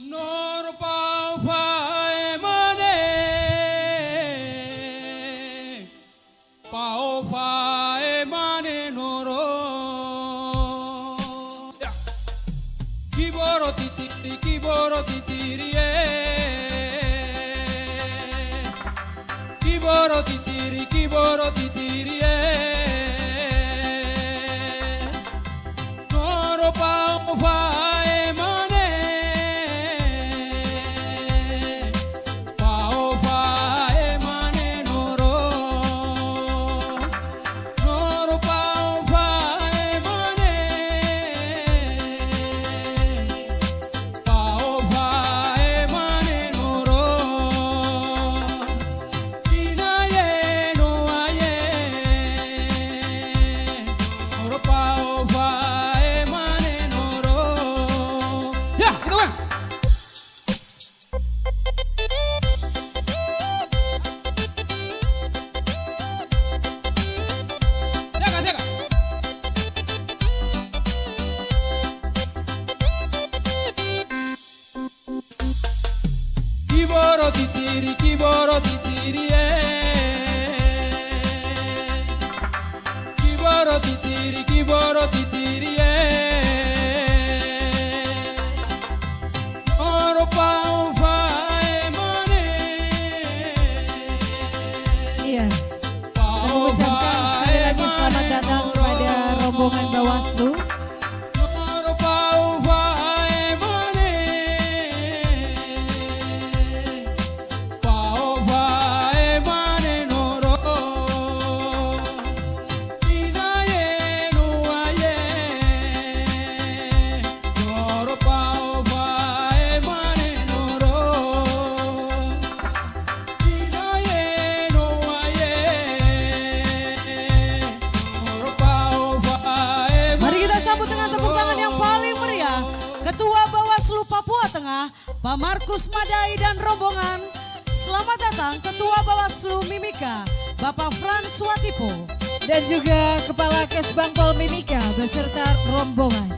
Nor pau fae mane, pau fae mane noro. Kiboro titiri kiboro titiri noro pau fae mane, pau fae mane noro. Noro pau fae mane, pau fae mane noro. Inaye no aye, noro pau fae mane noro. Ya, gitu kan? Siaka. Kiboro titiri kiboro titiri noro pau fae mane. Iya, kita mengucapkan sekali lagi selamat datang kepada rombongan Bawaslu. Noro pau fae mane, pau fae mane noro. Inaye no aye, noro pau fae mane noro. Inaye no aye, noro pau fae. Mari kita sambut dengan tepuk tangan yang paling meriah Ketua Bawaslu Papua Tengah, Pak Markus Madai dan rombongan. Selamat datang Ketua Bawaslu Mimika, Bapak Frans Watipo. Dan juga Kepala Kesbangpol Mimika beserta rombongan.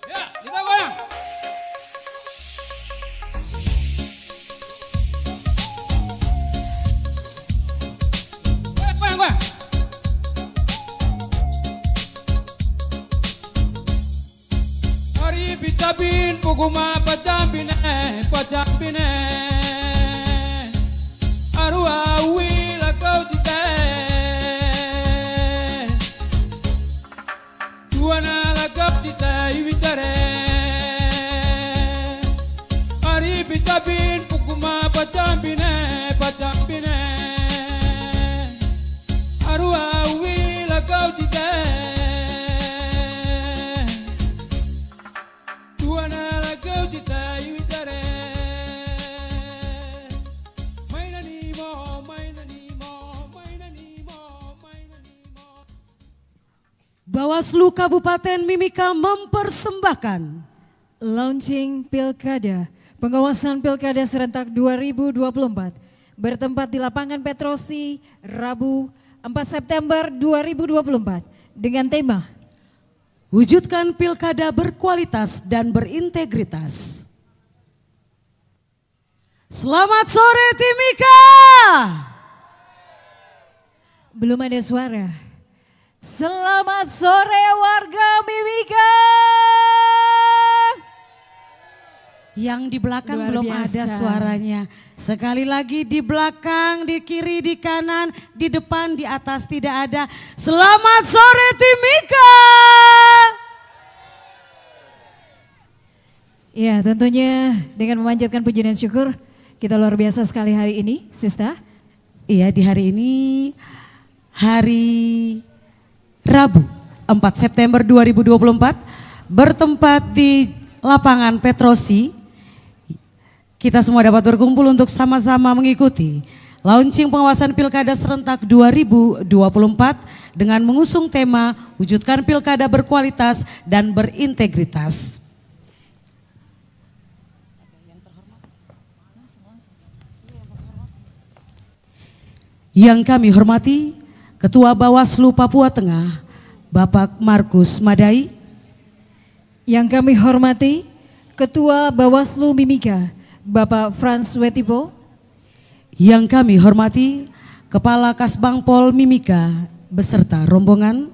Ya, kita goyang. Goyang. Hari pitabin puguma pacampine. Arua wila kau tite. Tuana la kau tite ibicare. Hari pitabin puguma pacampine. Arua wila kau tite. Tuana la kau tite ibicare. Bawaslu Kabupaten Mimika mempersembahkan Launching Pilkada, pengawasan Pilkada serentak 2024 bertempat di lapangan Petrosi Rabu 4 September 2024 dengan tema Wujudkan Pilkada berkualitas dan berintegritas. Selamat sore Timika. belum ada suara. Selamat sore warga Mimika. Yang di belakang Luar belum biasa. ada suaranya. Sekali lagi di belakang, di kiri, di kanan, di depan, di atas tidak ada. Selamat sore Timika. Ya, tentunya dengan memanjatkan puji dan syukur kita luar biasa sekali hari ini, Sista. Iya, di hari ini hari Rabu 4 September 2024 bertempat di lapangan Petrosi. Kita semua dapat berkumpul untuk sama-sama mengikuti launching pengawasan Pilkada Serentak 2024 dengan mengusung tema Wujudkan Pilkada Berkualitas dan Berintegritas. Yang kami hormati Ketua Bawaslu Papua Tengah, Bapak Markus Madai. Yang kami hormati Ketua Bawaslu Mimika, Bapak Frans Wetipo. Yang kami hormati Kepala Kasbangpol Mimika beserta rombongan.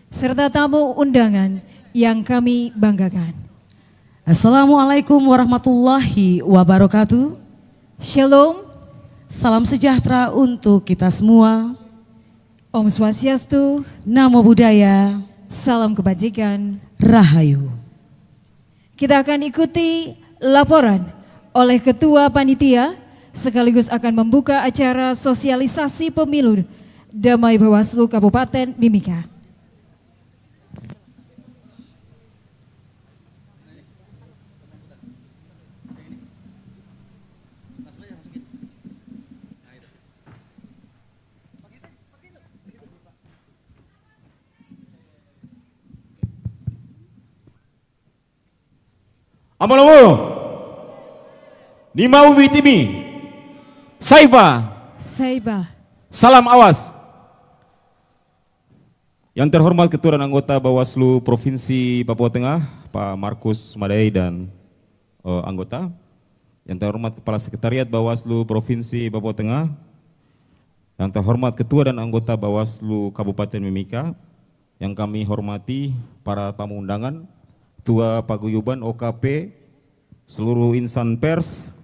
Serta tamu undangan yang kami banggakan. Assalamualaikum warahmatullahi wabarakatuh. Shalom. Salam sejahtera untuk kita semua. Om Swastiastu. Namo Buddhaya. Salam kebajikan. Rahayu. Kita akan ikuti laporan oleh Ketua Panitia sekaligus akan membuka acara sosialisasi pemilu Damai Bawaslu Kabupaten Mimika. Amalomo, Nimau Bitimi, Saiba, salam awas. Yang terhormat Ketua dan anggota Bawaslu Provinsi Papua Tengah, Pak Markus Madai dan anggota. Yang terhormat Kepala Sekretariat Bawaslu Provinsi Papua Tengah. Yang terhormat Ketua dan anggota Bawaslu Kabupaten Mimika. Yang kami hormati para tamu undangan, Ketua Paguyuban OKP, seluruh insan pers,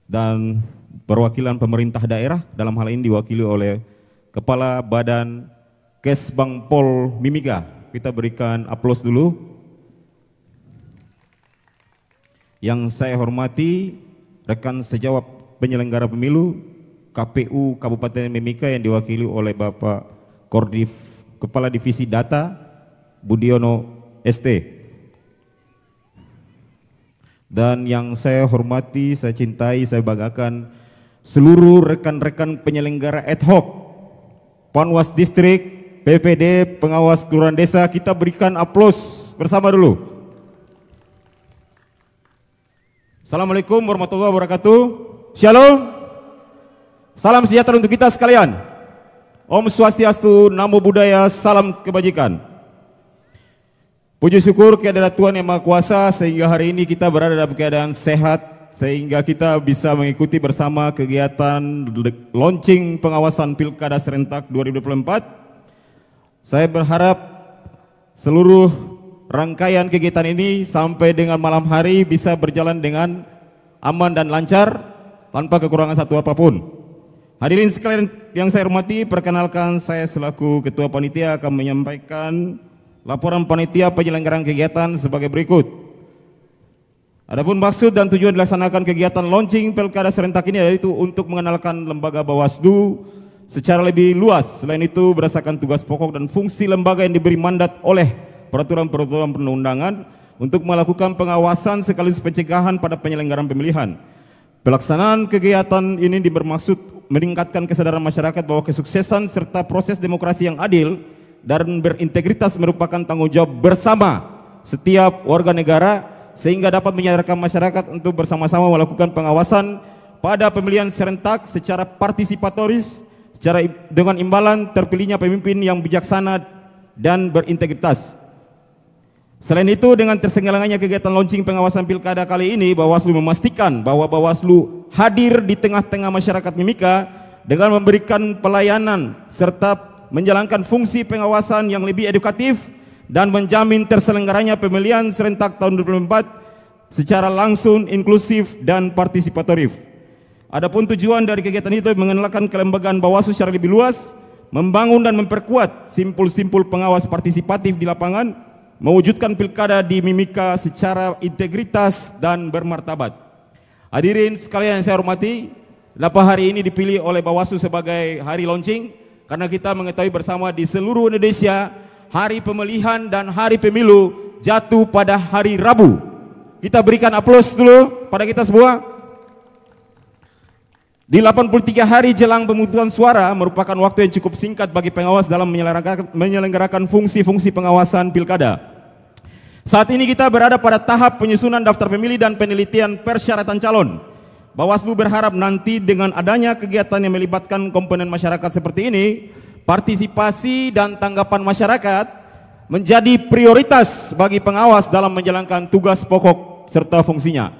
dan perwakilan pemerintah daerah, dalam hal ini diwakili oleh Kepala Badan Kesbangpol Mimika. Kita berikan aplaus dulu. Yang saya hormati rekan sejawat penyelenggara pemilu KPU Kabupaten Mimika yang diwakili oleh Bapak Kordif Kepala Divisi Data Budiono ST. Dan yang saya hormati, saya cintai, saya banggakan seluruh rekan-rekan penyelenggara ad hoc, Panwas Distrik, PPD, pengawas kelurahan desa. Kita berikan aplaus bersama dulu. Assalamualaikum warahmatullahi wabarakatuh. Shalom. Salam sejahtera untuk kita sekalian. Om Swastiastu, Namo Buddhaya, salam kebajikan. Puji syukur kehadirat Tuhan Yang Maha Kuasa sehingga hari ini kita berada dalam keadaan sehat, sehingga kita bisa mengikuti bersama kegiatan launching pengawasan Pilkada Serentak 2024. Saya berharap seluruh rangkaian kegiatan ini sampai dengan malam hari bisa berjalan dengan aman dan lancar tanpa kekurangan satu apapun. Hadirin sekalian yang saya hormati, perkenalkan saya selaku Ketua Panitia akan menyampaikan laporan panitia penyelenggaraan kegiatan sebagai berikut. Adapun maksud dan tujuan dilaksanakan kegiatan launching Pilkada Serentak ini yaitu untuk mengenalkan lembaga Bawaslu secara lebih luas. Selain itu berdasarkan tugas pokok dan fungsi lembaga yang diberi mandat oleh peraturan-peraturan perundang-undangan untuk melakukan pengawasan sekaligus pencegahan pada penyelenggaraan pemilihan. Pelaksanaan kegiatan ini bermaksud meningkatkan kesadaran masyarakat bahwa kesuksesan serta proses demokrasi yang adil dan berintegritas merupakan tanggung jawab bersama setiap warga negara, sehingga dapat menyadarkan masyarakat untuk bersama-sama melakukan pengawasan pada pemilihan serentak secara partisipatoris, dengan imbalan terpilihnya pemimpin yang bijaksana dan berintegritas. Selain itu, dengan terselenggaranya kegiatan launching pengawasan pilkada kali ini, Bawaslu memastikan bahwa Bawaslu hadir di tengah-tengah masyarakat Mimika dengan memberikan pelayanan serta menjalankan fungsi pengawasan yang lebih edukatif dan menjamin terselenggaranya pemilihan serentak tahun 2024 secara langsung, inklusif, dan partisipatif. Adapun tujuan dari kegiatan itu mengenalkan kelembagaan Bawaslu secara lebih luas, membangun dan memperkuat simpul-simpul pengawas partisipatif di lapangan, mewujudkan pilkada di Mimika secara integritas dan bermartabat. Hadirin sekalian yang saya hormati, hari ini dipilih oleh Bawaslu sebagai hari launching karena kita mengetahui bersama di seluruh Indonesia hari pemilihan dan hari pemilu jatuh pada hari Rabu. Kita berikan aplaus dulu pada kita semua. Di 83 hari jelang pemungutan suara merupakan waktu yang cukup singkat bagi pengawas dalam menyelenggarakan fungsi-fungsi pengawasan pilkada. Saat ini kita berada pada tahap penyusunan daftar pemilih dan penelitian persyaratan calon. Bawaslu berharap nanti dengan adanya kegiatan yang melibatkan komponen masyarakat seperti ini, partisipasi dan tanggapan masyarakat menjadi prioritas bagi pengawas dalam menjalankan tugas pokok serta fungsinya.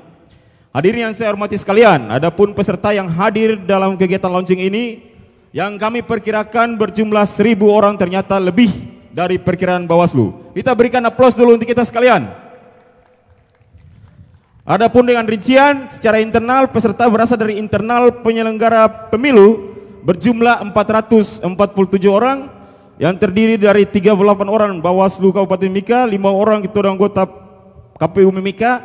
Hadirin yang saya hormati sekalian, adapun peserta yang hadir dalam kegiatan launching ini yang kami perkirakan berjumlah 1.000 orang ternyata lebih dari perkiraan Bawaslu. Kita berikan aplaus dulu untuk kita sekalian. Adapun dengan rincian secara internal, peserta berasal dari internal penyelenggara pemilu berjumlah 447 orang yang terdiri dari 38 orang Bawaslu Kabupaten Mimika, 5 orang ketua anggota KPU Mimika,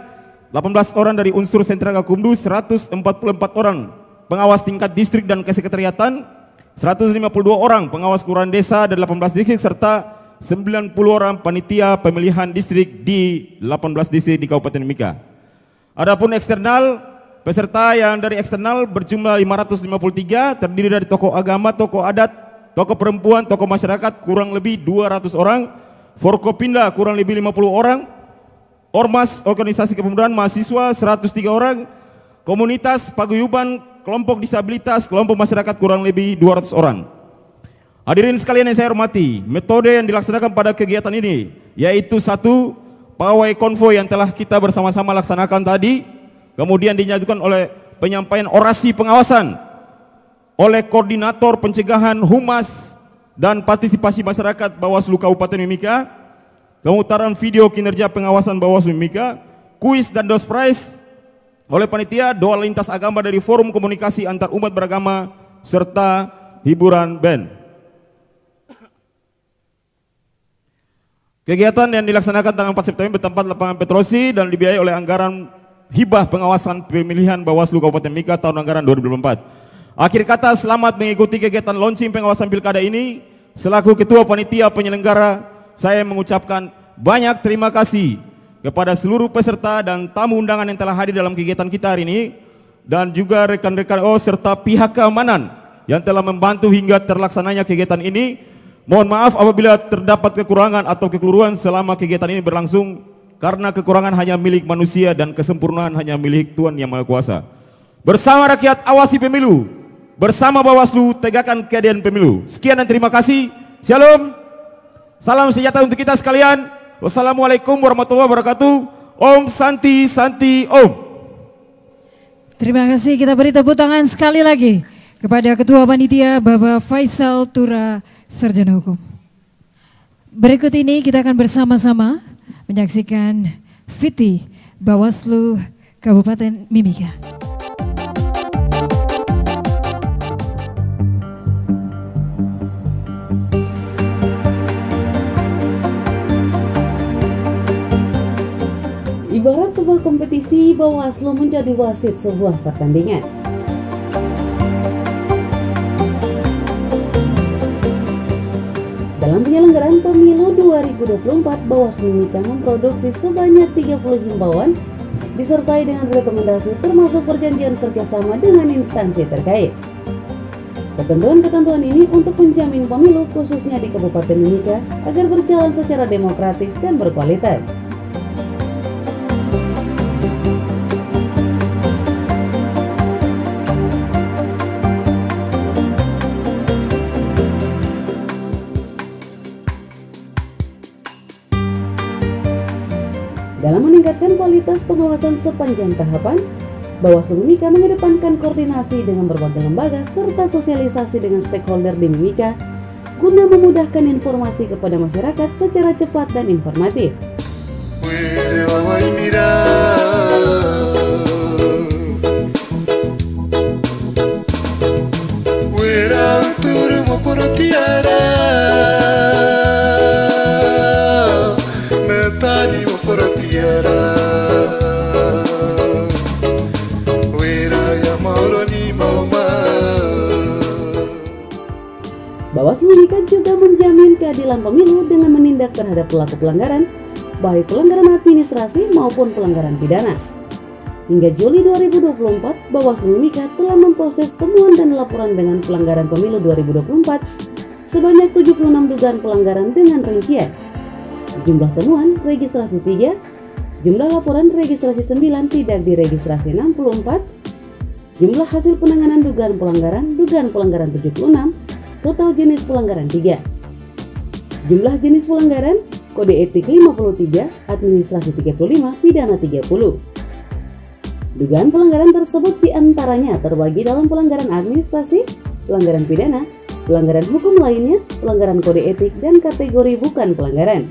18 orang dari unsur sentra Gakumdu, 144 orang pengawas tingkat distrik dan kesekretariatan, 152 orang pengawas kelurahan desa dan 18 distrik serta 90 orang panitia pemilihan distrik di 18 distrik di Kabupaten Mimika. Adapun eksternal, peserta yang dari eksternal berjumlah 553, terdiri dari tokoh agama, tokoh adat, tokoh perempuan, tokoh masyarakat kurang lebih 200 orang, Forkopinda kurang lebih 50 orang, Ormas organisasi kepemudaan mahasiswa 103 orang, komunitas paguyuban, kelompok disabilitas, kelompok masyarakat kurang lebih 200 orang. Hadirin sekalian yang saya hormati, metode yang dilaksanakan pada kegiatan ini yaitu satu, pawai konvoi yang telah kita bersama-sama laksanakan tadi, kemudian dinyatakan oleh penyampaian orasi pengawasan oleh koordinator pencegahan humas dan partisipasi masyarakat Bawaslu Kabupaten Mimika, pemutaran video kinerja pengawasan Bawaslu Mimika, kuis dan dos prize oleh panitia, doa lintas agama dari forum komunikasi antar umat beragama, serta hiburan band. Kegiatan yang dilaksanakan tanggal 4 September bertempat lapangan Petrosi dan dibiayai oleh anggaran hibah pengawasan pemilihan Bawaslu Kabupaten Mimika tahun anggaran 2024. Akhir kata, selamat mengikuti kegiatan launching pengawasan pilkada ini. Selaku ketua panitia penyelenggara, saya mengucapkan banyak terima kasih kepada seluruh peserta dan tamu undangan yang telah hadir dalam kegiatan kita hari ini, dan juga rekan-rekan serta pihak keamanan yang telah membantu hingga terlaksananya kegiatan ini. Mohon maaf apabila terdapat kekurangan atau kekeliruan selama kegiatan ini berlangsung, karena kekurangan hanya milik manusia dan kesempurnaan hanya milik Tuhan Yang Maha Kuasa. Bersama rakyat awasi pemilu, bersama Bawaslu tegakkan keadilan pemilu. Sekian dan terima kasih. Shalom. Salam sejahtera untuk kita sekalian. Wassalamualaikum warahmatullahi wabarakatuh. Om Santi Santi Om. Terima kasih, kita beri tepuk tangan sekali lagi kepada Ketua Panitia Bapak Faisal Tura, Sarjana Hukum. Berikut ini kita akan bersama-sama menyaksikan VT Bawaslu Kabupaten Mimika. Ibarat sebuah kompetisi, Bawaslu menjadi wasit sebuah pertandingan. Dalam penyelenggaraan pemilu 2024, Bawaslu Mimika memproduksi sebanyak 30 himbauan disertai dengan rekomendasi termasuk perjanjian kerjasama dengan instansi terkait. Ketentuan-ketentuan ini untuk menjamin pemilu khususnya di Kabupaten Mimika agar berjalan secara demokratis dan berkualitas. Dalam meningkatkan kualitas pengawasan sepanjang tahapan, Bawaslu Mimika mengedepankan koordinasi dengan berbagai lembaga serta sosialisasi dengan stakeholder di Mimika guna memudahkan informasi kepada masyarakat secara cepat dan informatif. Bawaslu Mimika juga menjamin keadilan pemilu dengan menindak terhadap pelaku pelanggaran, baik pelanggaran administrasi maupun pelanggaran pidana. Hingga Juli 2024, Bawaslu Mimika telah memproses temuan dan laporan dengan pelanggaran pemilu 2024 sebanyak 76 dugaan pelanggaran dengan rincian jumlah temuan registrasi 3, jumlah laporan registrasi 9 tidak diregistrasi 64, jumlah hasil penanganan dugaan pelanggaran 76, total jenis pelanggaran 3. Jumlah jenis pelanggaran kode etik 53, administrasi 35, pidana 30. Dugaan pelanggaran tersebut diantaranya terbagi dalam pelanggaran administrasi, pelanggaran pidana, pelanggaran hukum lainnya, pelanggaran kode etik, dan kategori bukan pelanggaran.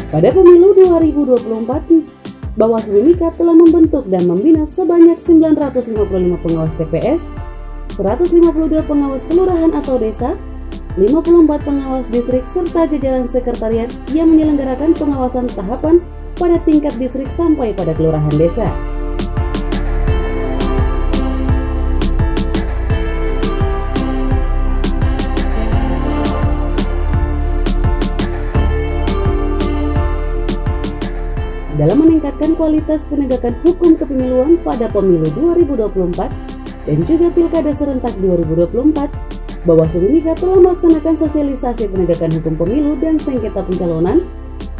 Pada pemilu 2024, Bawaslu Mimika telah membentuk dan membina sebanyak 955 pengawas TPS, 152 pengawas kelurahan atau desa, 54 pengawas distrik serta jajaran sekretariat yang menyelenggarakan pengawasan tahapan pada tingkat distrik sampai pada kelurahan desa. Dalam meningkatkan kualitas penegakan hukum kepemiluan pada pemilu 2024 dan juga pilkada serentak 2024, Bawaslu Mimika telah melaksanakan sosialisasi penegakan hukum pemilu dan sengketa pencalonan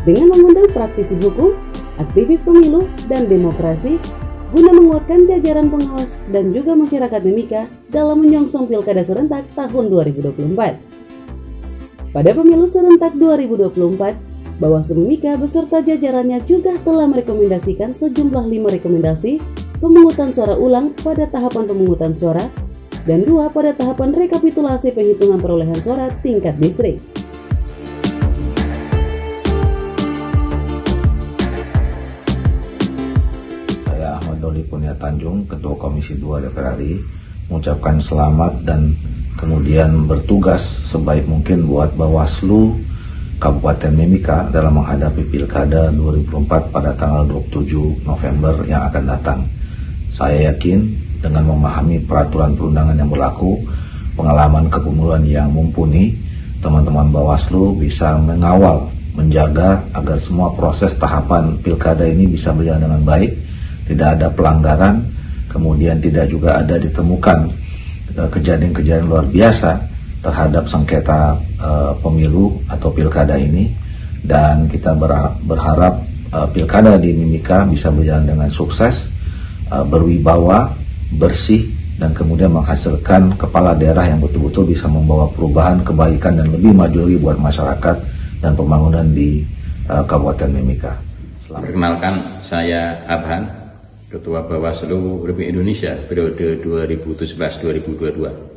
dengan mengundang praktisi hukum, aktivis pemilu, dan demokrasi guna menguatkan jajaran pengawas dan juga masyarakat Mimika dalam menyongsong pilkada serentak tahun 2024. Pada pemilu serentak 2024, Bawaslu Mimika beserta jajarannya juga telah merekomendasikan sejumlah 5 rekomendasi pemungutan suara ulang pada tahapan pemungutan suara dan 2 pada tahapan rekapitulasi penghitungan perolehan suara tingkat distrik. Saya Ahmad Doli Kurnia Tanjung, Ketua Komisi 2 DPR RI, mengucapkan selamat dan kemudian bertugas sebaik mungkin buat Bawaslu Kabupaten Mimika dalam menghadapi Pilkada 2024 pada tanggal 27 November yang akan datang. Saya yakin dengan memahami peraturan perundangan yang berlaku, pengalaman kepemiluan yang mumpuni, teman-teman Bawaslu bisa mengawal, menjaga agar semua proses tahapan Pilkada ini bisa berjalan dengan baik, tidak ada pelanggaran, kemudian tidak juga ada ditemukan kejadian-kejadian luar biasa terhadap sengketa pemilu atau pilkada ini, dan kita berharap pilkada di Mimika bisa berjalan dengan sukses, berwibawa, bersih, dan kemudian menghasilkan kepala daerah yang betul-betul bisa membawa perubahan, kebaikan, dan lebih maju lagi buat masyarakat dan pembangunan di Kabupaten Mimika. Perkenalkan, saya Abhan, Ketua Bawaslu Republik Indonesia periode 2017-2022.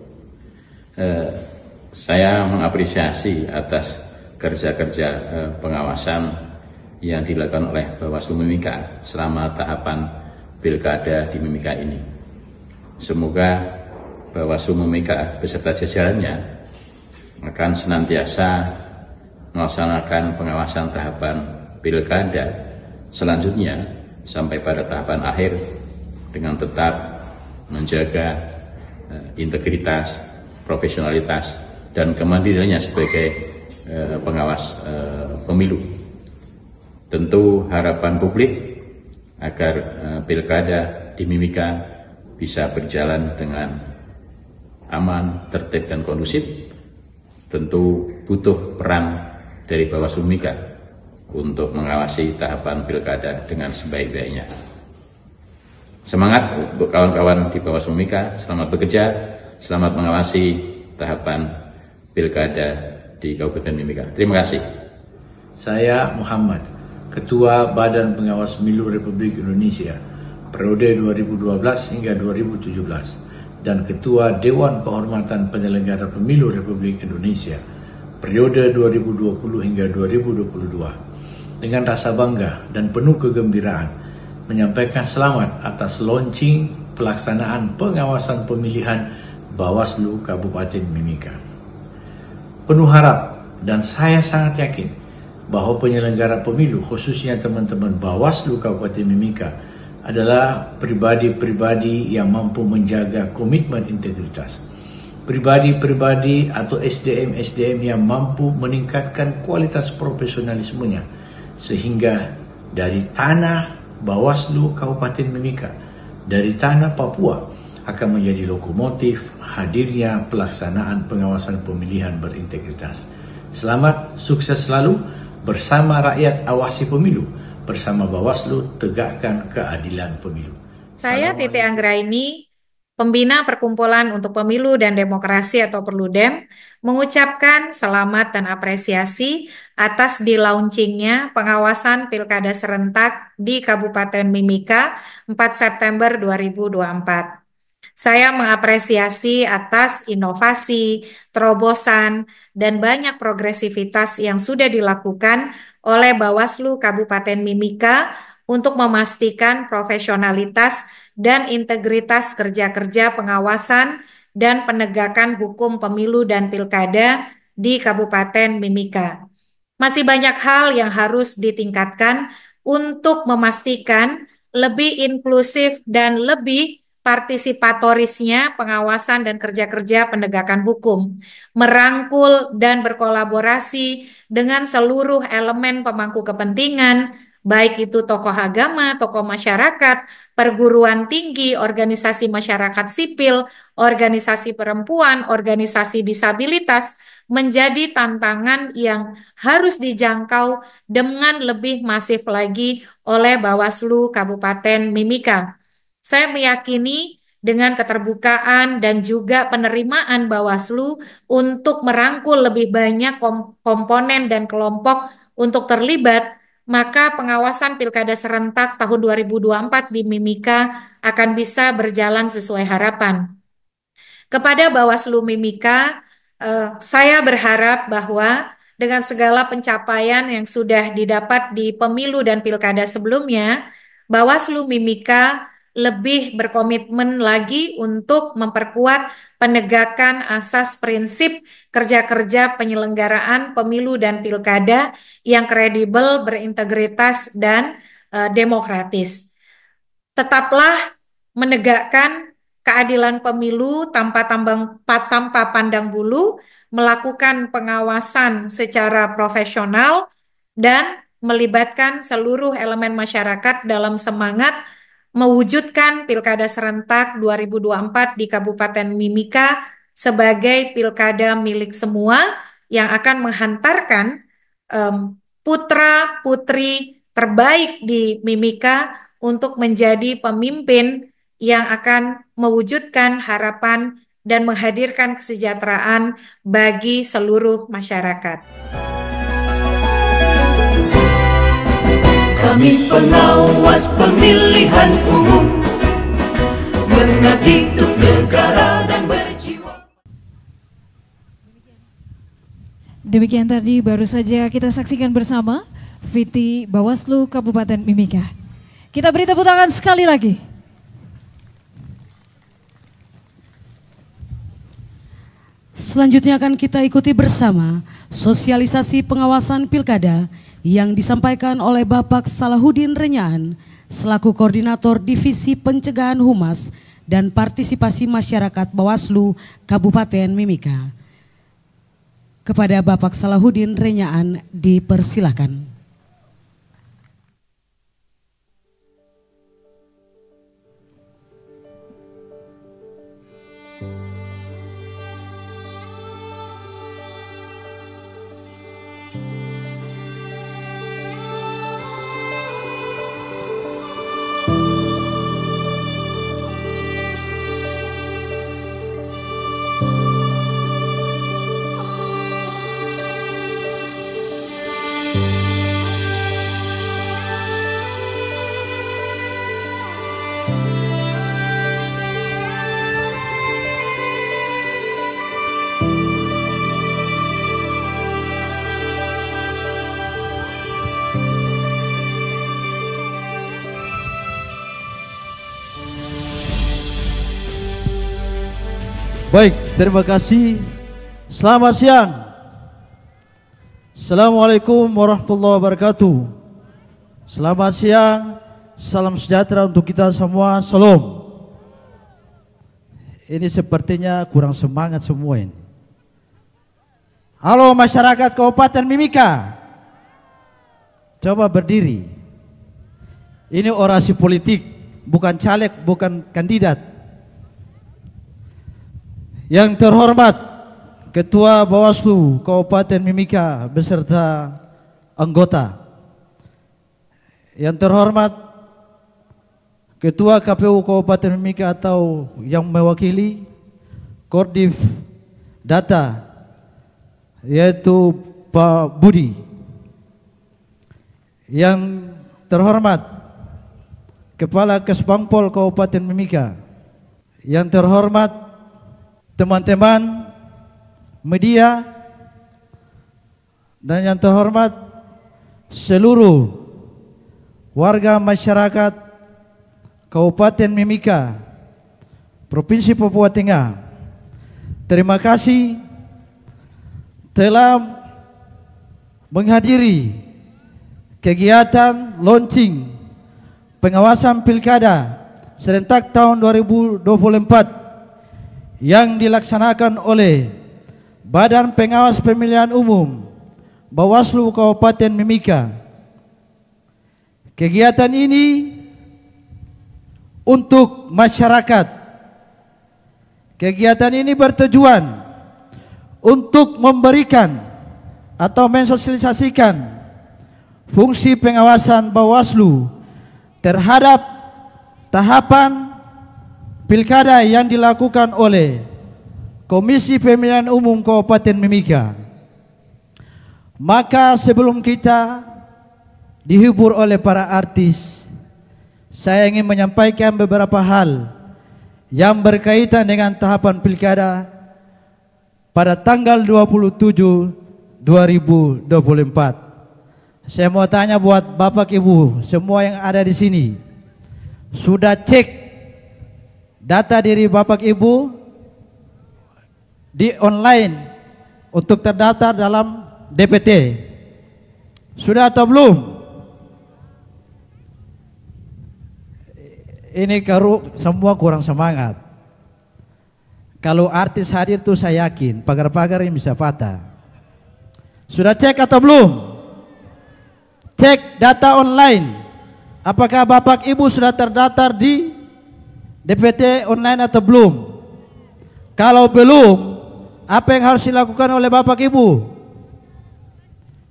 Saya mengapresiasi atas kerja-kerja pengawasan yang dilakukan oleh Bawaslu Mimika selama tahapan pilkada di Mimika ini. Semoga Bawaslu Mimika beserta jajarannya akan senantiasa melaksanakan pengawasan tahapan pilkada selanjutnya sampai pada tahapan akhir dengan tetap menjaga integritas, profesionalitas, dan kemandiriannya sebagai pengawas pemilu. Tentu harapan publik agar pilkada di Mimika bisa berjalan dengan aman, tertib, dan kondusif. Tentu butuh peran dari Bawaslu Mimika untuk mengawasi tahapan pilkada dengan sebaik-baiknya. Semangat untuk kawan-kawan di Bawaslu Mimika, selamat bekerja, selamat mengawasi tahapan pilkada di Kabupaten Mimika. Terima kasih. Saya Muhammad, Ketua Badan Pengawas Pemilu Republik Indonesia periode 2012 hingga 2017 dan Ketua Dewan Kehormatan Penyelenggara Pemilu Republik Indonesia periode 2020 hingga 2022. Dengan rasa bangga dan penuh kegembiraan menyampaikan selamat atas launching pelaksanaan pengawasan pemilihan Bawaslu Kabupaten Mimika. Penuh harap dan saya sangat yakin bahwa penyelenggara pemilu, khususnya teman-teman Bawaslu Kabupaten Mimika, adalah pribadi-pribadi yang mampu menjaga komitmen integritas. Pribadi-pribadi atau SDM-SDM yang mampu meningkatkan kualitas profesionalismenya, sehingga dari tanah Bawaslu Kabupaten Mimika, dari tanah Papua, akan menjadi lokomotif hadirnya pelaksanaan pengawasan pemilihan berintegritas. Selamat, sukses selalu bersama rakyat awasi pemilu bersama Bawaslu tegakkan keadilan pemilu. Saya Titi Anggraini, pembina Perkumpulan untuk Pemilu dan Demokrasi atau Perludem, mengucapkan selamat dan apresiasi atas di-launchingnya pengawasan Pilkada serentak di Kabupaten Mimika 4 September 2024. Saya mengapresiasi atas inovasi, terobosan, dan banyak progresivitas yang sudah dilakukan oleh Bawaslu Kabupaten Mimika untuk memastikan profesionalitas dan integritas kerja-kerja pengawasan dan penegakan hukum pemilu dan pilkada di Kabupaten Mimika. Masih banyak hal yang harus ditingkatkan untuk memastikan lebih inklusif dan lebih partisipatorisnya pengawasan dan kerja-kerja penegakan hukum, merangkul dan berkolaborasi dengan seluruh elemen pemangku kepentingan, baik itu tokoh agama, tokoh masyarakat, perguruan tinggi, organisasi masyarakat sipil, organisasi perempuan, organisasi disabilitas, menjadi tantangan yang harus dijangkau dengan lebih masif lagi oleh Bawaslu Kabupaten Mimika. Saya meyakini dengan keterbukaan dan juga penerimaan Bawaslu untuk merangkul lebih banyak komponen dan kelompok untuk terlibat, maka pengawasan Pilkada serentak tahun 2024 di Mimika akan bisa berjalan sesuai harapan. Kepada Bawaslu Mimika, saya berharap bahwa dengan segala pencapaian yang sudah didapat di pemilu dan pilkada sebelumnya, Bawaslu Mimika lebih berkomitmen lagi untuk memperkuat penegakan asas prinsip kerja-kerja penyelenggaraan pemilu dan pilkada yang kredibel, berintegritas, dan demokratis. Tetaplah menegakkan keadilan pemilu tanpa pandang bulu, melakukan pengawasan secara profesional, dan melibatkan seluruh elemen masyarakat dalam semangat mewujudkan Pilkada serentak 2024 di Kabupaten Mimika sebagai pilkada milik semua yang akan menghantarkan putra-putri terbaik di Mimika untuk menjadi pemimpin yang akan mewujudkan harapan dan menghadirkan kesejahteraan bagi seluruh masyarakat. Kami pengawas pemilihan umum, mengabdi untuk negara dan berjiwa. Demikian tadi baru saja kita saksikan bersama VT Bawaslu Kabupaten Mimika. Kita beri tepuk tangan sekali lagi. Selanjutnya akan kita ikuti bersama sosialisasi pengawasan pilkada yang disampaikan oleh Bapak Salahuddin Renyaan selaku Koordinator Divisi Pencegahan Humas dan Partisipasi Masyarakat Bawaslu Kabupaten Mimika. Kepada Bapak Salahuddin Renyaan dipersilakan. Baik, terima kasih. Selamat siang. Assalamualaikum warahmatullahi wabarakatuh. Selamat siang, salam sejahtera untuk kita semua. Salam. Ini sepertinya kurang semangat semua ini. Halo masyarakat Kabupaten Mimika. Coba berdiri. Ini orasi politik, bukan caleg, bukan kandidat. Yang terhormat Ketua Bawaslu Kabupaten Mimika beserta anggota. Yang terhormat Ketua KPU Kabupaten Mimika atau yang mewakili Koordif Data yaitu Pak Budi. Yang terhormat Kepala Kesbangpol Kabupaten Mimika. Yang terhormat teman-teman media dan yang terhormat seluruh warga masyarakat Kabupaten Mimika, Provinsi Papua Tengah. Terima kasih telah menghadiri kegiatan launching pengawasan pilkada serentak tahun 2024 yang dilaksanakan oleh Badan Pengawas Pemilihan Umum Bawaslu Kabupaten Mimika. Kegiatan ini untuk masyarakat. Kegiatan ini bertujuan untuk memberikan atau mensosialisasikan fungsi pengawasan Bawaslu terhadap tahapan pilkada yang dilakukan oleh Komisi Pemilihan Umum Kabupaten Mimika. Maka sebelum kita dihibur oleh para artis, saya ingin menyampaikan beberapa hal yang berkaitan dengan tahapan pilkada pada tanggal 27 2024. Saya mau tanya buat Bapak Ibu semua yang ada di sini, sudah cek data diri Bapak Ibu di online untuk terdaftar dalam DPT? Sudah atau belum? Ini semua kurang semangat. Kalau artis hadir tuh saya yakin pagar-pagar yang bisa patah. Sudah cek atau belum? Cek data online. Apakah Bapak Ibu sudah terdaftar di DPT online atau belum? Kalau belum, apa yang harus dilakukan oleh Bapak Ibu?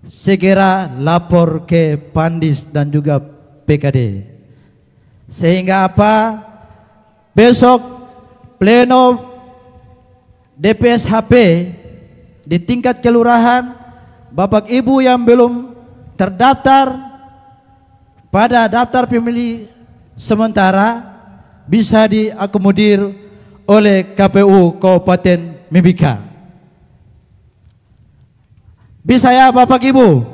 Segera lapor ke Pandis dan juga PKD. Sehingga apa? Besok pleno DPSHP di tingkat kelurahan, Bapak Ibu yang belum terdaftar pada daftar pemilih sementara bisa diakomodir oleh KPU Kabupaten Mimika. Bisa ya Bapak Ibu?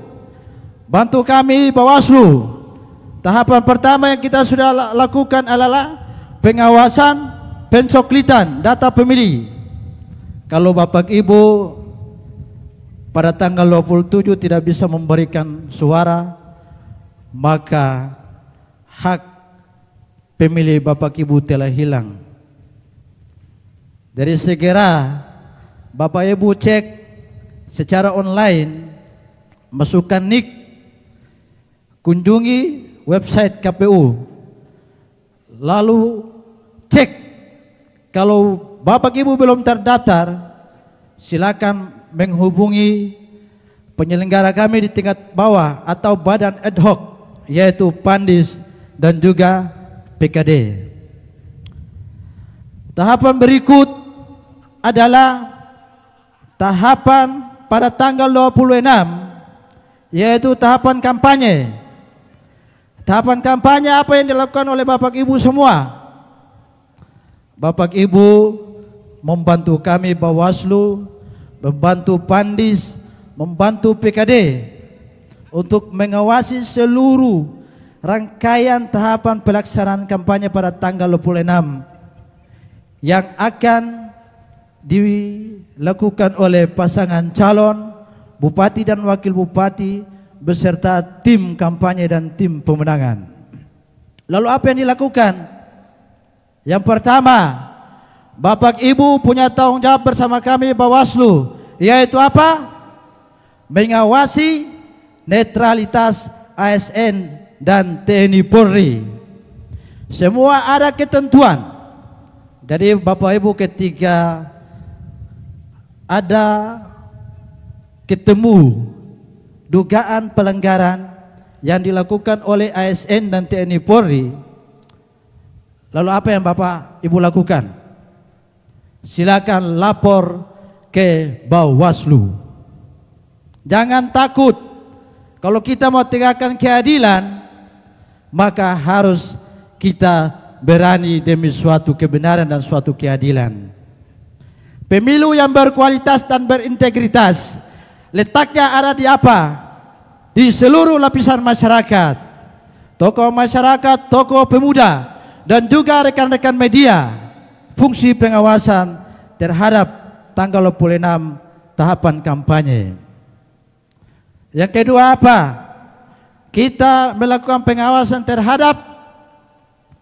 Bantu kami Bawaslu. Tahapan pertama yang kita sudah lakukan adalah pengawasan pencoklitan data pemilih. Kalau Bapak Ibu pada tanggal 27 tidak bisa memberikan suara, maka hak pemilih Bapak Ibu telah hilang. Jadi segera Bapak Ibu cek secara online, masukkan NIK, kunjungi website KPU, lalu cek. Kalau Bapak Ibu belum terdaftar, silakan menghubungi penyelenggara kami di tingkat bawah atau badan ad hoc, yaitu Pandis dan juga PKD. Tahapan berikut adalah tahapan pada tanggal 26, yaitu tahapan kampanye. Tahapan kampanye apa yang dilakukan oleh Bapak Ibu semua? Bapak Ibu membantu kami Bawaslu, membantu Pandis, membantu PKD untuk mengawasi seluruh rangkaian tahapan pelaksanaan kampanye pada tanggal 26 yang akan dilakukan oleh pasangan calon Bupati dan Wakil Bupati beserta tim kampanye dan tim pemenangan. Lalu apa yang dilakukan? Yang pertama, Bapak Ibu punya tanggung jawab bersama kami Bawaslu, yaitu apa? Mengawasi netralitas ASN dan TNI Polri. Semua ada ketentuan. Jadi Bapak Ibu ketika ada ketemu dugaan pelanggaran yang dilakukan oleh ASN dan TNI Polri, lalu apa yang Bapak Ibu lakukan? Silakan lapor ke Bawaslu. Jangan takut. Kalau kita mau tegakkan keadilan, maka harus kita berani demi suatu kebenaran dan suatu keadilan. Pemilu yang berkualitas dan berintegritas letaknya ada di apa? Di seluruh lapisan masyarakat, tokoh masyarakat, tokoh pemuda, dan juga rekan-rekan media. Fungsi pengawasan terhadap tanggal 26 tahapan kampanye. Yang kedua apa? Kita melakukan pengawasan terhadap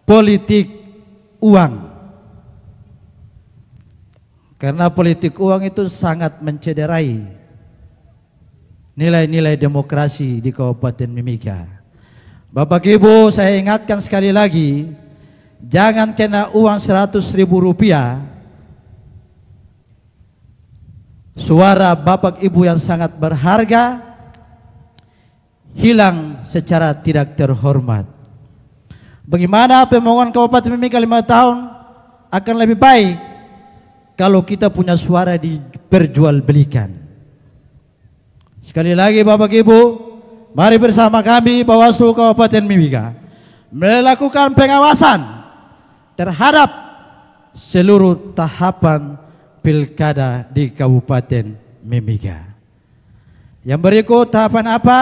politik uang. Karena politik uang itu sangat mencederai nilai-nilai demokrasi di Kabupaten Mimika. Bapak Ibu, saya ingatkan sekali lagi, jangan kena uang 100.000 rupiah. Suara Bapak Ibu yang sangat berharga hilang secara tidak terhormat. Bagaimana pembangunan Kabupaten Mimika 5 tahun akan lebih baik kalau kita punya suara diperjualbelikan. Sekali lagi Bapak Ibu, mari bersama kami Bawaslu Kabupaten Mimika melakukan pengawasan terhadap seluruh tahapan pilkada di Kabupaten Mimika. Yang berikut tahapan apa?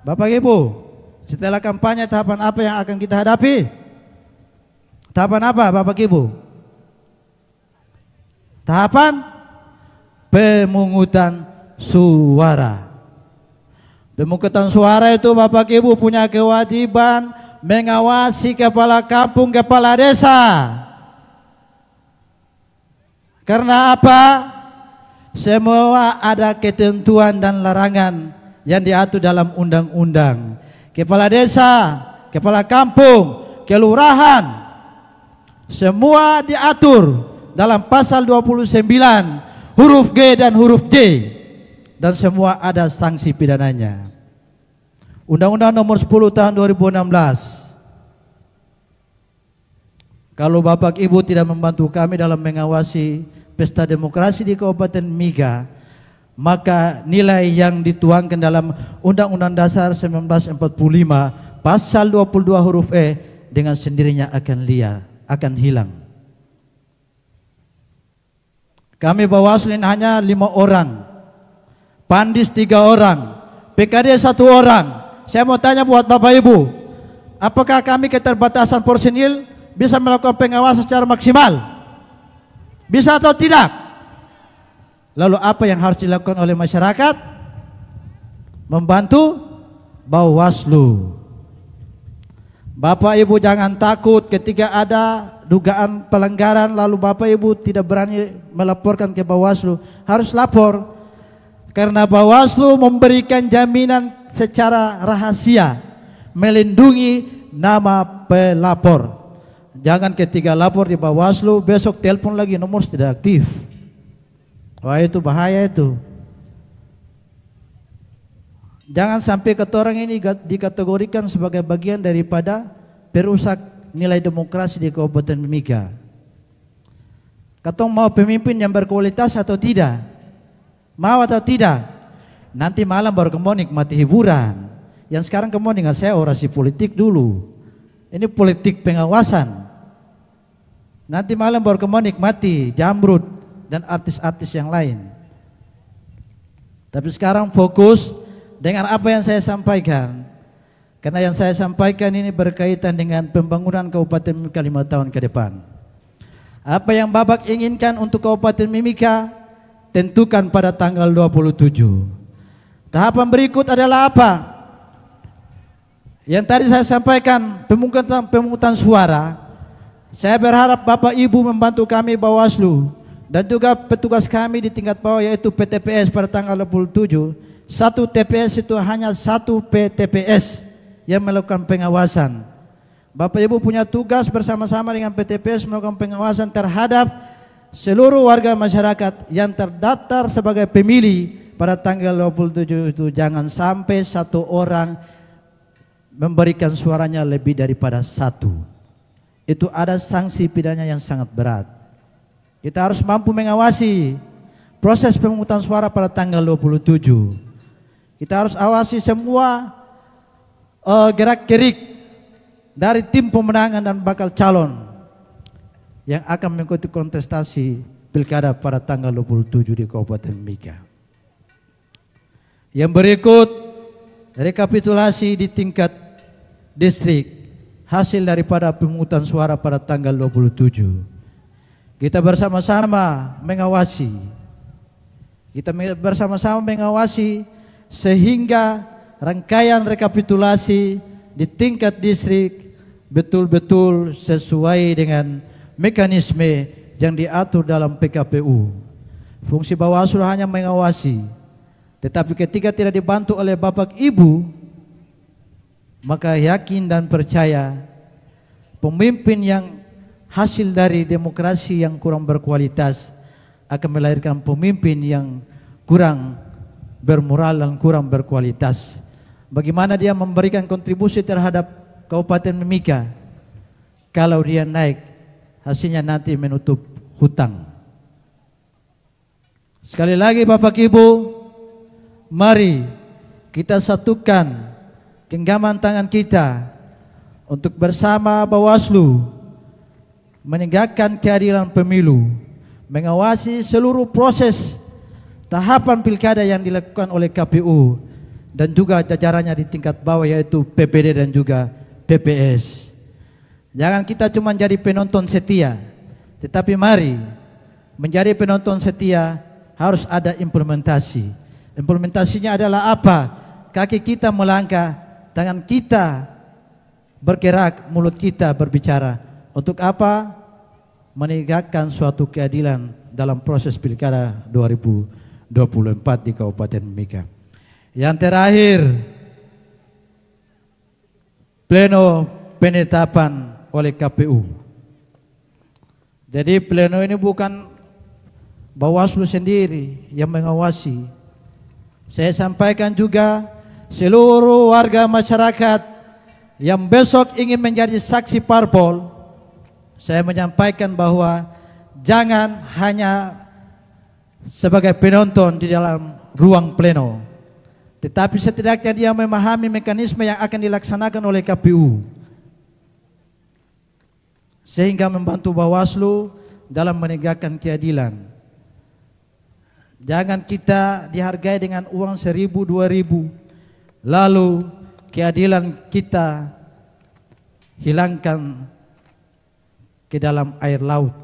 Bapak Ibu, setelah kampanye tahapan apa yang akan kita hadapi? Tahapan apa Bapak Ibu? Tahapan pemungutan suara. Pemungutan suara itu Bapak Ibu punya kewajiban mengawasi kepala kampung, kepala desa. Karena apa? Semua ada ketentuan dan larangan yang diatur dalam undang-undang. Kepala desa, kepala kampung, kelurahan, semua diatur dalam pasal 29 huruf G dan huruf J, dan semua ada sanksi pidananya. Undang-Undang nomor 10 tahun 2016. Kalau Bapak Ibu tidak membantu kami dalam mengawasi pesta demokrasi di Kabupaten Mimika, maka nilai yang dituangkan dalam Undang-Undang Dasar 1945 pasal 22 huruf E dengan sendirinya akan hilang. Kami Bawaslu ini hanya 5 orang, Pandis 3 orang, PKD 1 orang. Saya mau tanya buat Bapak Ibu, apakah kami keterbatasan personil bisa melakukan pengawasan secara maksimal? Bisa atau tidak? Lalu apa yang harus dilakukan oleh masyarakat? Membantu Bawaslu. Bapak Ibu jangan takut ketika ada dugaan pelanggaran lalu Bapak Ibu tidak berani melaporkan ke Bawaslu. Harus lapor, karena Bawaslu memberikan jaminan secara rahasia, melindungi nama pelapor. Jangan ketika lapor di Bawaslu besok telepon lagi nomor tidak aktif. Wah, itu bahaya itu. Jangan sampai ketorang ini dikategorikan sebagai bagian daripada perusak nilai demokrasi di Kabupaten Mimika. Katong mau pemimpin yang berkualitas atau tidak? Mau atau tidak? Nanti malam baru kamu nikmati hiburan. Yang sekarang kamu dengar saya orasi politik dulu. Ini politik pengawasan. Nanti malam baru kamu nikmati Jamrud dan artis-artis yang lain. Tapi sekarang fokus dengan apa yang saya sampaikan. Karena yang saya sampaikan ini berkaitan dengan pembangunan Kabupaten Mimika 5 tahun ke depan. Apa yang Bapak inginkan untuk Kabupaten Mimika, tentukan pada tanggal 27. Tahapan berikut adalah apa? Yang tadi saya sampaikan, pemungutan suara. Saya berharap Bapak Ibu membantu kami Bawaslu dan juga petugas kami di tingkat bawah, yaitu PTPS pada tanggal 27. Satu TPS itu hanya satu PTPS yang melakukan pengawasan. Bapak Ibu punya tugas bersama-sama dengan PTPS melakukan pengawasan terhadap seluruh warga masyarakat yang terdaftar sebagai pemilih pada tanggal 27 itu. Jangan sampai satu orang memberikan suaranya lebih daripada satu, itu ada sanksi pidana yang sangat berat. Kita harus mampu mengawasi proses pemungutan suara pada tanggal 27. Kita harus awasi semua gerak-gerik dari tim pemenangan dan bakal calon yang akan mengikuti kontestasi pilkada pada tanggal 27 di Kabupaten Mimika. Yang berikut, rekapitulasi di tingkat distrik hasil daripada pemungutan suara pada tanggal 27. Kita bersama-sama mengawasi. Kita bersama-sama mengawasi sehingga rangkaian rekapitulasi di tingkat distrik betul-betul sesuai dengan mekanisme yang diatur dalam PKPU. Fungsi Bawaslu hanya mengawasi, tetapi ketika tidak dibantu oleh Bapak Ibu, maka yakin dan percaya pemimpin yang hasil dari demokrasi yang kurang berkualitas akan melahirkan pemimpin yang kurang bermoral dan kurang berkualitas. Bagaimana dia memberikan kontribusi terhadap Kabupaten Mimika kalau dia naik hasilnya nanti menutup hutang. Sekali lagi Bapak Ibu, mari kita satukan genggaman tangan kita untuk bersama Bawaslu menegakkan keadilan pemilu, mengawasi seluruh proses tahapan pilkada yang dilakukan oleh KPU dan juga jajarannya di tingkat bawah yaitu PPD dan juga PPS. Jangan kita cuma jadi penonton setia, tetapi mari menjadi penonton setia harus ada implementasi. Implementasinya adalah apa? Kaki kita melangkah, tangan kita bergerak, mulut kita berbicara. Untuk apa? Menegakkan suatu keadilan dalam proses pilkada 2024 di Kabupaten Mimika. Yang terakhir, pleno penetapan oleh KPU. Jadi pleno ini bukan Bawaslu sendiri yang mengawasi. Saya sampaikan juga seluruh warga masyarakat yang besok ingin menjadi saksi parpol, saya menyampaikan bahwa jangan hanya sebagai penonton di dalam ruang pleno, tetapi setidaknya dia memahami mekanisme yang akan dilaksanakan oleh KPU sehingga membantu Bawaslu dalam menegakkan keadilan. Jangan kita dihargai dengan uang 1.000, 2.000, lalu keadilan kita hilangkan ke dalam air laut.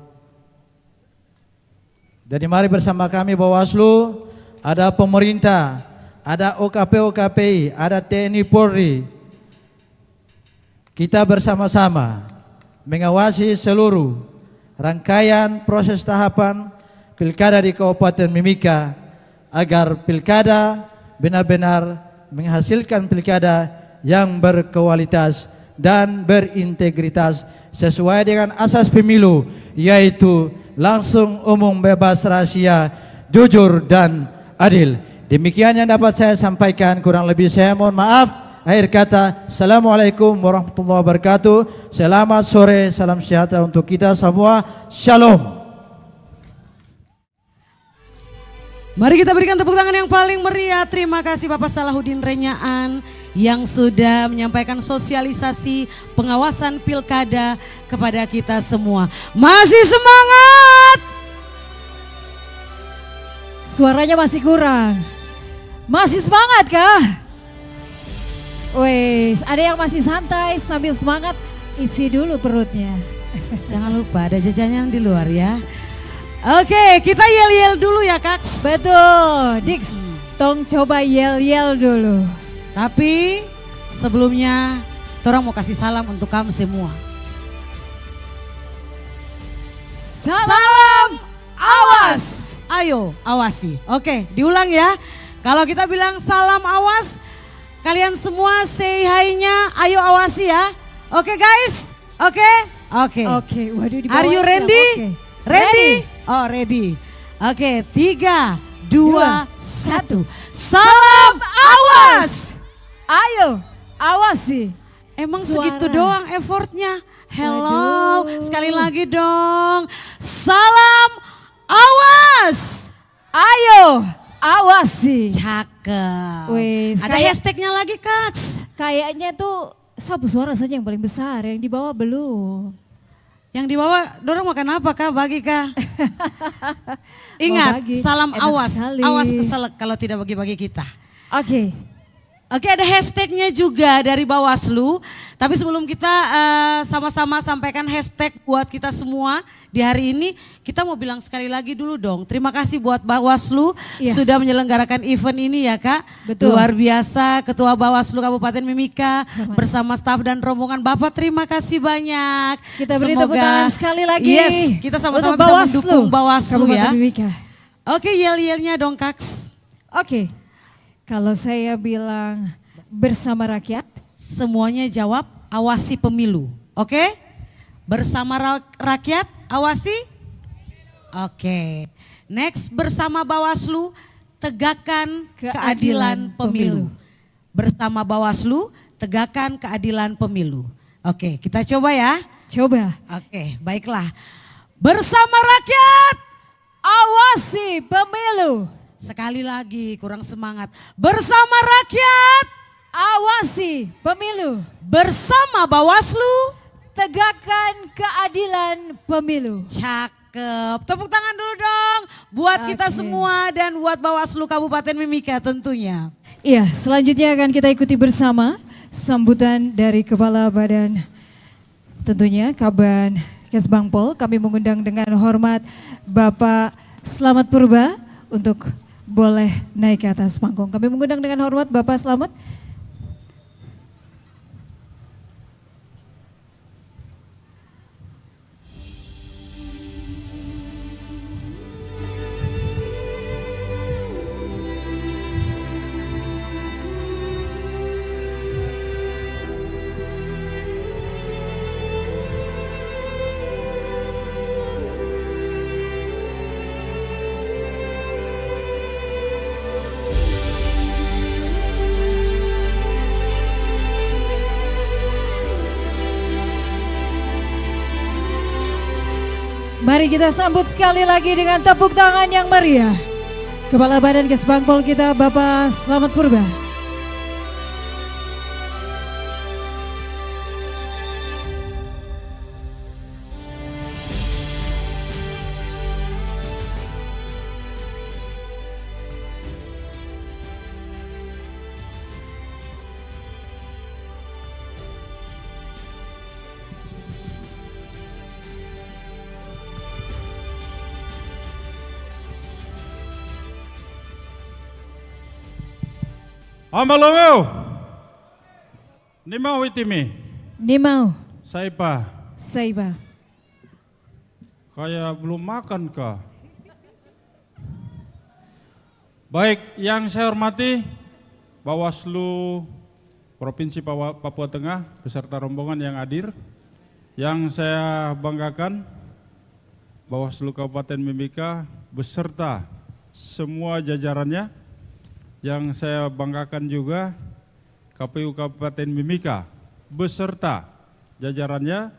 Jadi mari bersama kami Bawaslu, ada pemerintah, ada OKP-OKPI, ada TNI Polri. Kita bersama-sama mengawasi seluruh rangkaian proses tahapan pilkada di Kabupaten Mimika agar pilkada benar-benar menghasilkan pilkada yang berkualitas dan berintegritas sesuai dengan asas pemilu, yaitu langsung, umum, bebas, rahasia, jujur dan adil. Demikian yang dapat saya sampaikan, kurang lebih saya mohon maaf. Akhir kata, Assalamualaikum warahmatullahi wabarakatuh. Selamat sore, salam sejahtera untuk kita semua. Shalom. Mari kita berikan tepuk tangan yang paling meriah. Terima kasih Bapak Salahuddin Renyaan yang sudah menyampaikan sosialisasi pengawasan pilkada kepada kita semua. Masih semangat? Suaranya masih kurang. Masih semangat kah? Wes, ada yang masih santai sambil semangat, isi dulu perutnya. Jangan lupa ada jajanan di luar ya. Oke, kita yel-yel dulu ya Kak. Betul, Dix, tong coba yel-yel dulu. Tapi sebelumnya, orang mau kasih salam untuk kamu semua. Salam awas. Ayo, awasi. Oke, diulang ya. Kalau kita bilang salam awas, kalian semua say hi-nya, ayo awasi ya. Oke guys, oke? Oke. Waduh, di Are you bawah ready? ya, Ready? Oh ready. Oke, 3, 2, 1. Salam awas. Ayo, awasi. Emang suara. segitu doang effortnya. Hello, sekali lagi dong. Salam awas. Ayo, awasi. Cakep. Wih, Ada hashtagnya lagi, Kak. Kayaknya tuh sapu suara saja yang paling besar, yang di bawah belum. Yang di bawah, dorong makan apa, Kak? Bagi, Kak. Ingat, bagi. salam Enak awas. sekali. Awas keselak kalau tidak bagi-bagi kita. Oke. Oke, ada hashtagnya juga dari Bawaslu. Tapi sebelum kita sama-sama sampaikan hashtag buat kita semua di hari ini, kita mau bilang sekali lagi dulu dong. Terima kasih buat Bawaslu sudah menyelenggarakan event ini ya, Kak. Betul. Luar biasa, Ketua Bawaslu Kabupaten Mimika bersama staf dan rombongan Bapak, terima kasih banyak. Kita beri tepuk tangan sekali lagi. Yes, kita sama-sama bisa mendukung Bawaslu ya. Oke, yel-yelnya dong, Kaks. Oke. Kalau saya bilang bersama rakyat, semuanya jawab awasi pemilu. Oke? Bersama rakyat, awasi? Oke. Next, bersama Bawaslu, tegakkan keadilan pemilu. Bersama Bawaslu, tegakkan keadilan pemilu. Oke, kita coba ya. Coba. Oke, baiklah. Bersama rakyat, awasi pemilu. Sekali lagi, kurang semangat. Bersama rakyat, awasi pemilu. Bersama Bawaslu, tegakkan keadilan pemilu. Cakep. Tepuk tangan dulu dong buat kita semua dan buat Bawaslu Kabupaten Mimika tentunya. Iya, selanjutnya akan kita ikuti bersama sambutan dari Kepala Badan tentunya Kaban Kesbangpol. Kami mengundang dengan hormat Bapak Slamet Purba untuk boleh naik ke atas panggung. Kami mengundang dengan hormat Bapak Slamet. Mari kita sambut sekali lagi dengan tepuk tangan yang meriah Kepala Badan Kesbangpol kita Bapak Slamet Purba. Amalongau, nimau itimi. Nimau. Saipa. Saipa. Kayak belum makan kah? Baik, yang saya hormati Bawaslu Provinsi Papua Tengah beserta rombongan yang hadir. Yang saya banggakan Bawaslu Kabupaten Mimika beserta semua jajarannya. Yang saya banggakan juga KPU Kabupaten Mimika beserta jajarannya,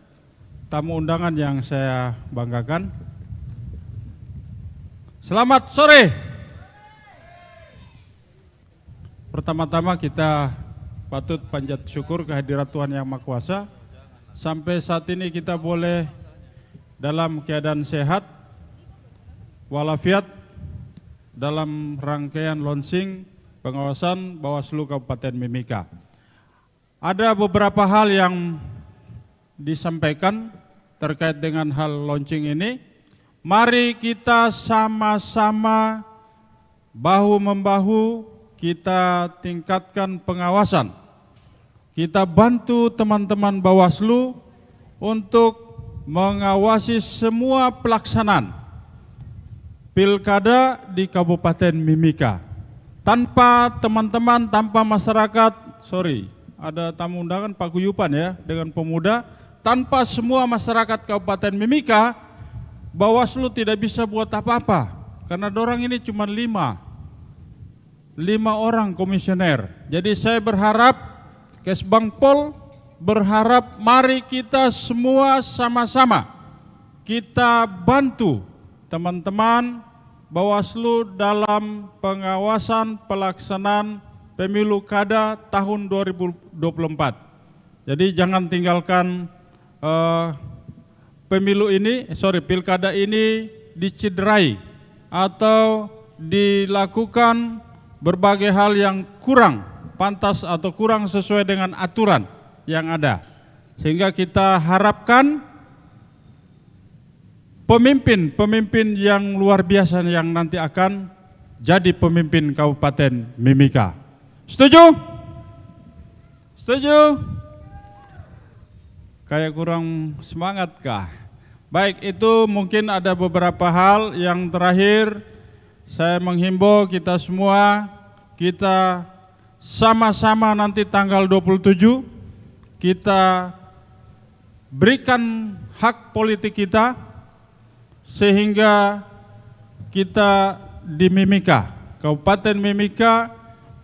tamu undangan yang saya banggakan. Selamat sore. Pertama-tama kita patut panjat syukur kehadirat Tuhan Yang Maha Kuasa. Sampai saat ini kita boleh dalam keadaan sehat, walafiat, dalam rangkaian launching pengawasan Bawaslu Kabupaten Mimika. Ada beberapa hal yang disampaikan terkait dengan hal launching ini. Mari kita sama-sama bahu-membahu kita tingkatkan pengawasan. Kita bantu teman-teman Bawaslu untuk mengawasi semua pelaksanaan pilkada di Kabupaten Mimika. Tanpa teman-teman, tanpa masyarakat, ada tamu undangan Pak Guyupan ya, dengan pemuda, tanpa semua masyarakat Kabupaten Mimika, Bawaslu tidak bisa buat apa-apa. Karena dorang ini cuma 5 orang komisioner. Jadi saya berharap Kesbangpol berharap mari kita semua sama-sama kita bantu teman-teman Bawaslu dalam pengawasan pelaksanaan pemilu kada tahun 2024. Jadi jangan tinggalkan pilkada ini dicederai atau dilakukan berbagai hal yang kurang pantas atau kurang sesuai dengan aturan yang ada. Sehingga kita harapkan pemimpin yang luar biasa yang nanti akan jadi pemimpin Kabupaten Mimika. Setuju? Setuju? Kayak kurang semangat kah? Baik, itu mungkin ada beberapa hal. Yang terakhir, saya menghimbau kita semua, kita sama-sama nanti tanggal 27, kita berikan hak politik kita, sehingga kita di Mimika, Kabupaten Mimika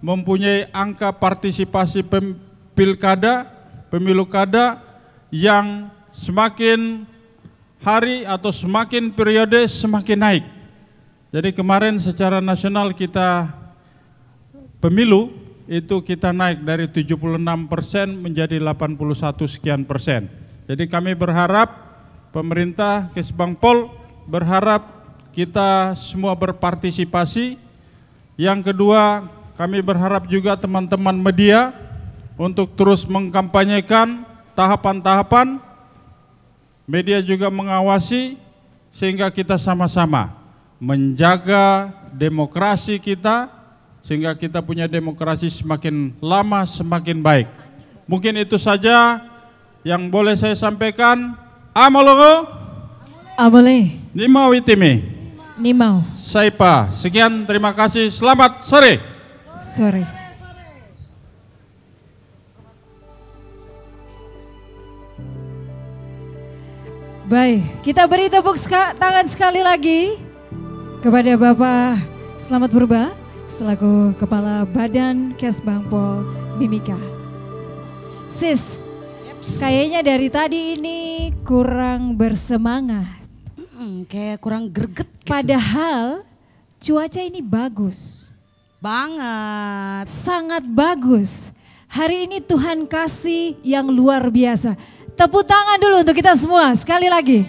mempunyai angka partisipasi pilkada, pemilu kada yang semakin hari atau semakin periode semakin naik. Jadi kemarin secara nasional kita pemilu itu kita naik dari 76% menjadi 81 sekian persen. Jadi kami berharap pemerintah Kesbangpol berharap kita semua berpartisipasi. Yang kedua, kami berharap juga teman-teman media untuk terus mengkampanyekan tahapan-tahapan. Media juga mengawasi sehingga kita sama-sama menjaga demokrasi kita, sehingga kita punya demokrasi semakin lama semakin baik. Mungkin itu saja yang boleh saya sampaikan. Amalogo. Amole. Nimau itimi. Nimau. Saipa. Sekian, terima kasih. Selamat sore. Sore. Baik, kita beri tepuk tangan sekali lagi kepada Bapak Selamat Purba selaku Kepala Badan Kesbangpol Mimika. Sis, kayaknya dari tadi ini kurang bersemangat. Kayak kurang greget gitu. Padahal cuaca ini bagus. Banget. Sangat bagus. Hari ini Tuhan kasih yang luar biasa. Tepuk tangan dulu untuk kita semua sekali lagi.